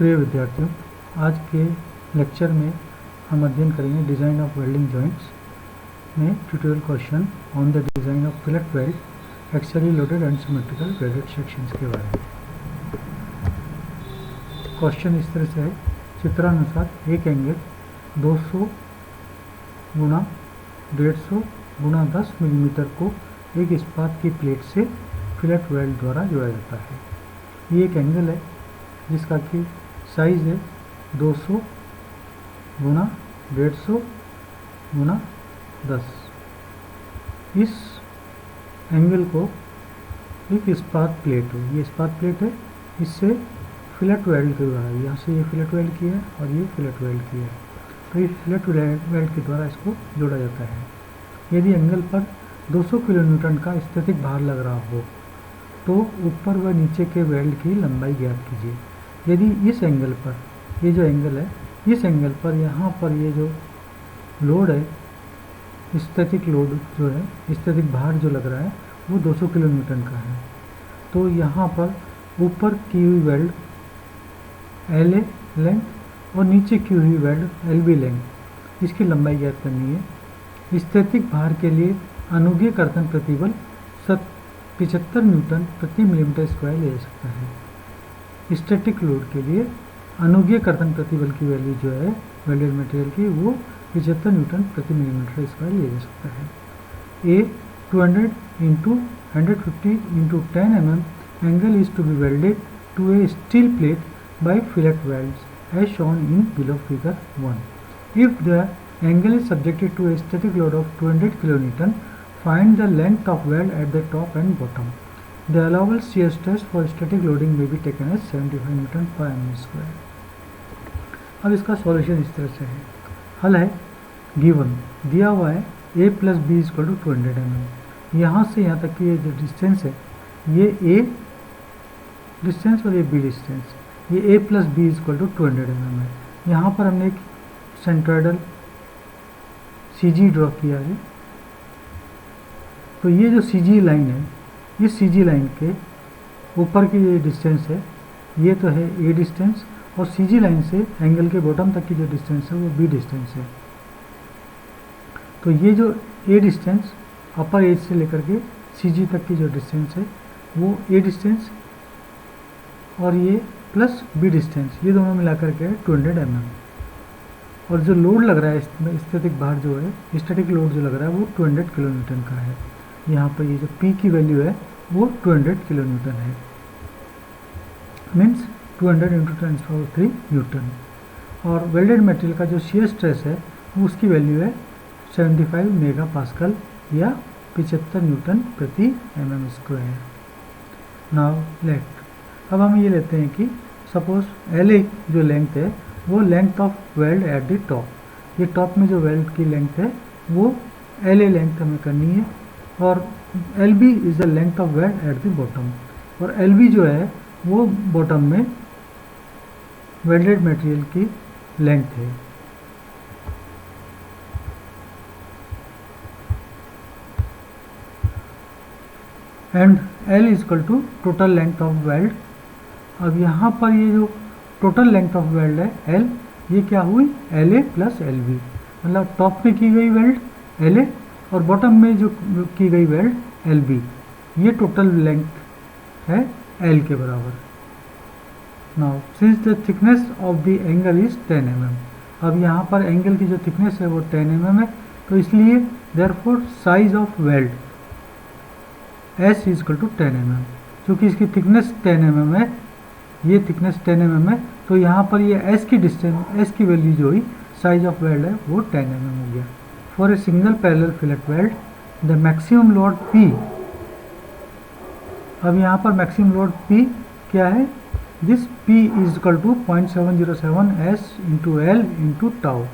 प्रिय विद्यार्थियों, आज के लेक्चर में हम अध्ययन करेंगे डिज़ाइन ऑफ वेल्डिंग जॉइंट्स में tutorial question on the design of fillet weld axially loaded and symmetrical welded sections के बारे में। क्वेश्चन इस तरह से है, चित्रानुसार एक एंगल 200 गुणा 150 गुणा 10 मिलीमीटर को एक इस्पात की प्लेट से फिलेट वेल्ड द्वारा जोड़ा जाता है। ये एक एंगल है जिसका कि साइज़ है 200 गुणा 150 गुणा 10। इस एंगल को एक इस्पात प्लेट है, ये इस्पात प्लेट है, इससे फिलेट वेल्ड के द्वारा, यहाँ से ये फिलेट वेल्ड किया है और ये फिलेट वेल्ड किया है, तो इस फिलेट वेल्ड के द्वारा इसको जोड़ा जाता है। यदि एंगल पर 200 किलोन्यूटन का स्थैतिक भार लग रहा हो तो ऊपर व नीचे के वेल्ड की लंबाई ज्ञात कीजिए। यदि इस एंगल पर, ये जो एंगल है, इस एंगल पर यहाँ पर ये जो लोड है, स्थैतिक लोड जो है, स्थैतिक भार जो लग रहा है वो 200 किलोन्यूटन का है, तो यहाँ पर ऊपर की हुई वेल्ड LA लेंथ और नीचे की हुई वेल्ड LB लेंथ, इसकी लंबाई ज्ञात करनी है। स्थैतिक भार के लिए अनुगीय कर्तन प्रतिबल 75 न्यूटन प्रति मिलीमीटर स्क्वायर लिया जा सकता है। स्टैटिक लोड के लिए अनुगीय कर्तन प्रतिबल की वैल्यू जो है वेल्डेड मटेरियल की, वो 75 न्यूटन प्रति मिलीमीटर स्क्वायर लिया जा सकता है। A 200 into 150 into 10 mm angle is to be welded to a steel plate by fillet welds as shown in below figure 1. If the angle is subjected to a static load of 200 kN, find the length of weld at the top and bottom. The allowable shear stress for static loading may be taken as 75 Newton per mm square. अब इसका solution इस तरह से है, हल है given दिया हुआ है a plus B equal to 200 mm। यहाँ से यहाँ तक की ये जो डिस्टेंस है, ये a डिस्टेंस और ये b डिस्टेंस, ये a plus B equal to 200 mm है। यहाँ पर हमने एक सेंट्रोइडल CG ड्रॉ किया है, तो ये जो CG लाइन है, इस CG लाइन के ऊपर की ये डिस्टेंस है, ये तो है a डिस्टेंस, और CG लाइन से एंगल के बॉटम तक की जो डिस्टेंस है वो b डिस्टेंस है। तो ये जो a डिस्टेंस अपर एज से लेकर के CG तक की जो डिस्टेंस है वो a डिस्टेंस, और ये प्लस b डिस्टेंस, ये दोनों मिलाकर के 200 mm। और जो लोड लग रहा है इसमें, स्थैतिक भार जो है, स्टैटिक लोड जो लग रहा है वो 200 किलोन्यूटन का है। यहाँ पर ये जो p की वैल्यू है वो 200 किलोन्यूटन है, मीन्स 200 इंटू 10⁻³ न्यूटन। और वेल्डेड मटेरियल का जो शियर स्ट्रेस है वो उसकी वैल्यू है 75 मेगा पास्कल या 75 न्यूटन प्रति mm स्क्वायर। नाउ लेट, अब हम ये लेते हैं कि सपोज LA जो लेंथ है वो length of weld at the top, ये टॉप में जो वेल्ड की लेंथ है वो LA लेंथ हमें करनी है, और LB is the length of weld at the bottom, और LB जो है वो बॉटम में वेल्डेड मटेरियल की लेंथ है। And L is equal to total length of weld. अब यहाँ पर ये जो टोटल लेंथ ऑफ वेल्ड है L, ये क्या हुई LA प्लस LB, मतलब टॉप में की गई वेल्ड LA और बॉटम में जो की गई वेल्ड LB, ये टोटल लेंथ है L के बराबर। Now since the thickness of the angle is 10 mm, अब यहाँ पर एंगल की जो थिकनेस है वो 10 mm है, तो इसलिए therefore size of weld S is equal to 10 mm। क्योंकि इसकी थिकनेस 10 mm है, ये थिकनेस 10 mm है, तो यहाँ पर ये S की डिस्टेंस, S की वैल्यू जो हुई साइज ऑफ वेल्ड है वो 10 mm हो गया। For a single parallel fillet weld the maximum load P, अब यहाँ पर मैक्सिमम लोड P क्या है, this P is equal to 0.707 S into L into tau.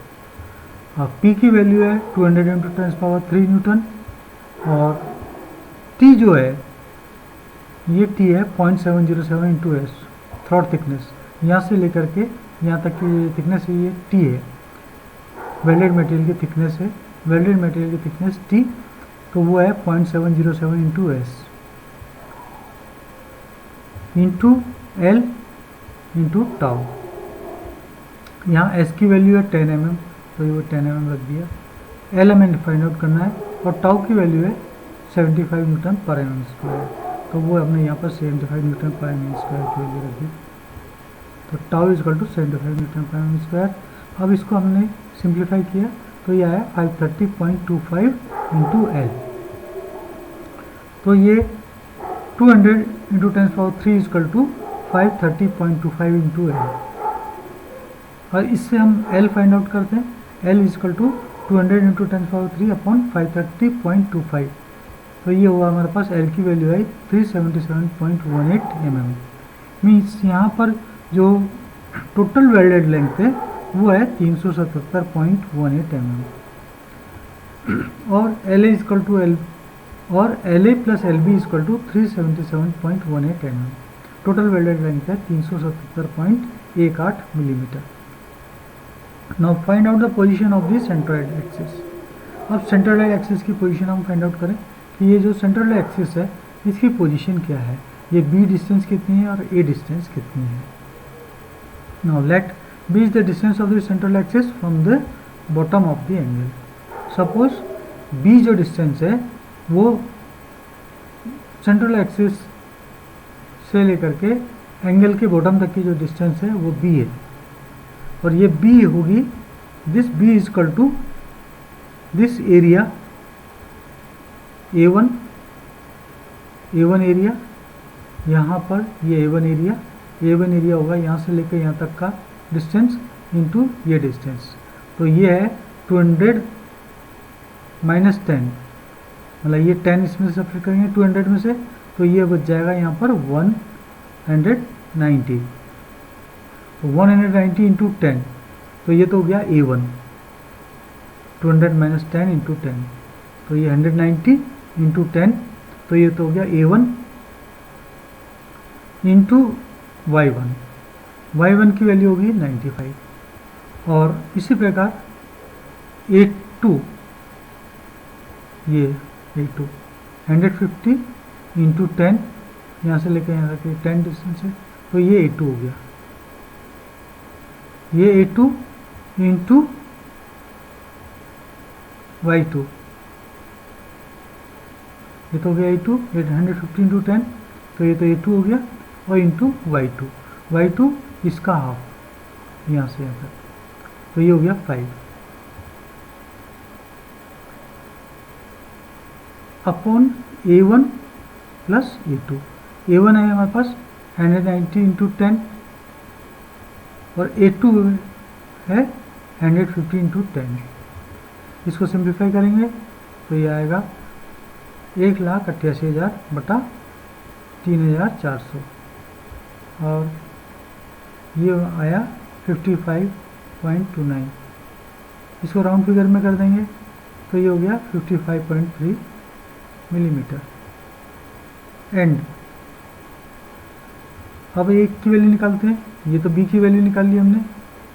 अब P की वैल्यू है 200 इंटू 10⁻³ न्यूटन, और T जो है ये T है 0.707 इंटू S, थ्रॉट थिकनेस, यहाँ से लेकर के यहाँ तक की थिकनेस है, ये T है, वेल्डेड मटेरियल की थिकनेस है, वेल्डेड मटेरियल की थिकनेस T, तो वो है 0.707 into S into L into tau. यहाँ एस की वैल्यू है 10 mm, तो ये वो 10 mm रख दिया। एल हमें फाइंड आउट करना है और टाउ की वैल्यू है 75 न्यूटन पर mm स्क्वायर, तो वो हमने यहाँ पर 75 न्यूटन पर mm स्क्वायर की वैल्यू रख दी। तो टाउ इजकल टू 75 न्यूटन पर mm स्क्वायर। अब इसको हमने सिंप्लीफाई किया तो ये आया 530.25 इंटू एल। तो ये 200 into 10³ equal to 530.25 into L. और इससे हम एल फाइंड आउट करते हैं। L equal to 200 into 10³ upon 530.25। तो ये हुआ हमारे पास एल की वैल्यू है 377.18 mm। मीन्स यहाँ पर जो टोटल वेल्डेड लेंथ है वो है 377.18 mm। और L A equal to L और L A plus L B equal to 377.18 mm। Total welded length है 377.18 millimeter. Now find out the position of the centroid axis. अब सेंट्रोइड एक्सिस की position हम find out करें कि ये जो centroid axis है इसकी पोजीशन क्या है, ये बी डिस्टेंस कितनी है और ए डिस्टेंस कितनी है। Now let B is the distance of the centroid axis from the bottom of the angle. Suppose B जो डिस्टेंस है वो सेंट्रोइड एक्सिस से लेकर के एंगल के बॉटम तक की जो डिस्टेंस है वो बी है, और ये बी होगी this B is equal to this area A1 area, यहाँ पर ये A1 एरिया होगा यहाँ से लेकर यहाँ तक का डिस्टेंस इंटू ये डिस्टेंस। तो ये है 200 माइनस 10, मतलब ये 10 इसमें से सब्ट्रैक्ट करेंगे 200 में से, तो ये बच जाएगा यहाँ पर 190। तो 190 इंटू 10, तो ये तो हो गया A1। 200 माइनस 10 इंटू 10, तो ये 190 इंटू 10, तो ये तो हो गया A1 इंटू Y1 की वैल्यू होगी 95। और इसी प्रकार A2, ये A2 150 इंटू 10, यहाँ से लेकर यहाँ तक 10 डिस्टेंस है, तो ये A2 हो गया। ये A2 इंटू Y2, ये तो हो गया A2 150 इंटू 10, तो ये तो A2 हो गया, और इंटू Y2 इसका हाफ यहाँ से यहाँ तक, तो ये हो गया 5 upon A1 plus A2। A1 है हमारे पास 190 इंटू 10 और A2 है 150 इंटू 10। इसको सिंप्लीफाई करेंगे तो ये आएगा 1,88,000 बटा 3,400, और ये आया 55.29। इसको राउंड फिगर में कर देंगे तो ये हो गया 55.3 मिलीमीटर। एंड अब ए की वैल्यू निकालते हैं। ये तो बी की वैल्यू निकाल ली हमने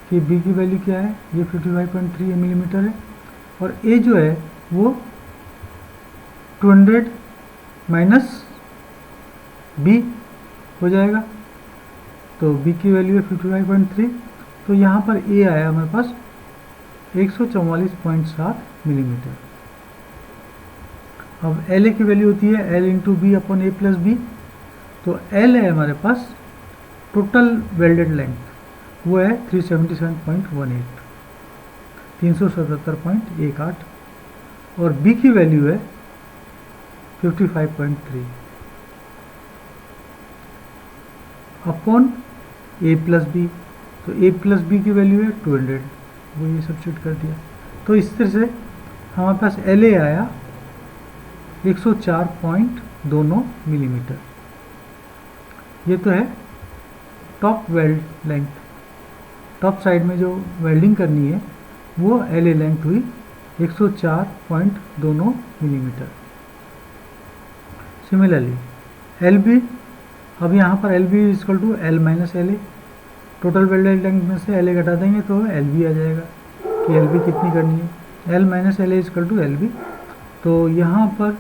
कि बी की वैल्यू क्या है, ये 55.3 मिलीमीटर है, और ए जो है वो 200 माइनस बी हो जाएगा, तो बी की वैल्यू है 55.3, तो यहाँ पर ए आया हमारे पास 144.7 मिलीमीटर। अब एल ए की वैल्यू होती है एल इंटू बी अपॉन ए प्लस बी, तो एल है हमारे पास टोटल वेल्डेड लेंथ, वो है 377.18 377.18, और बी की वैल्यू है 55.3 अपॉन ए प्लस बी, तो ए प्लस बी की वैल्यू है 200, वो ये सब्स्टिट्यूट कर दिया। तो इस तरह से हमारे पास एल ए आया 104.2 मिलीमीटर। ये तो है top weld length, top side में जो वेल्डिंग करनी है वो एल ए लेंथ हुई 104.2 मिलीमीटर। सिमिलरली एल बी, अब यहाँ पर L B equal to L minus L A, total welded length में से एल ए घटा देंगे तो एल बी आ जाएगा कि एल बी कितनी करनी है, L minus L A equal to L B. तो यहाँ पर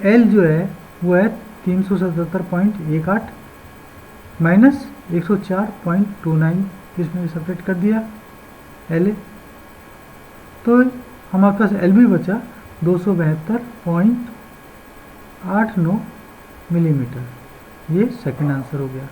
एल जो है वो है 377.18 माइनस 104.29, इसमें सब्ट्रैक्ट कर दिया, LA। तो हमारे पास LB बचा 272.89 मिलीमीटर, ये सेकंड आंसर हो गया।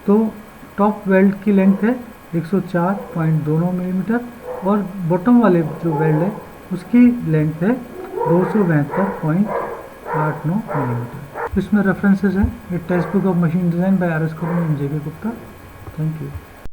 तो टॉप वेल्ड की लेंथ है 104.29 मिलीमीटर और बॉटम वाले जो वेल्ड है उसकी लेंथ है 272.89 मिलीमीटर। इसमें रेफरेंसेस हैं, ए text book of machine design by RS Kapoor and JK Gupta. Thank you.